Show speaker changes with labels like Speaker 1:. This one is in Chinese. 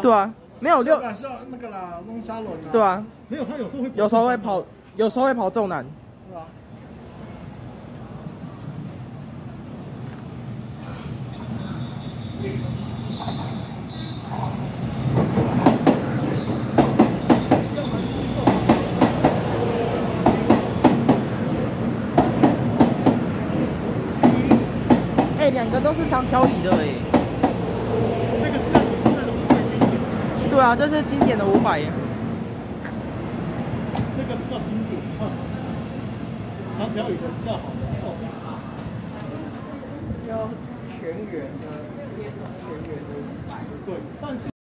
Speaker 1: 对啊，没有六。
Speaker 2: 是那个啦，弄沙轮啊。
Speaker 1: 对啊，
Speaker 2: 没有，他有时候会
Speaker 1: 跑，有时候会跑重男。
Speaker 2: 对啊。
Speaker 1: 哎，两个都是长条椅的哎。
Speaker 2: 这个战斗真的都是最经典的。
Speaker 1: 对啊，这是经典的500耶。
Speaker 2: 这个比较经典，长条椅的比较好的哦。
Speaker 3: 要全圆的，全圆的500。
Speaker 2: 对，但是。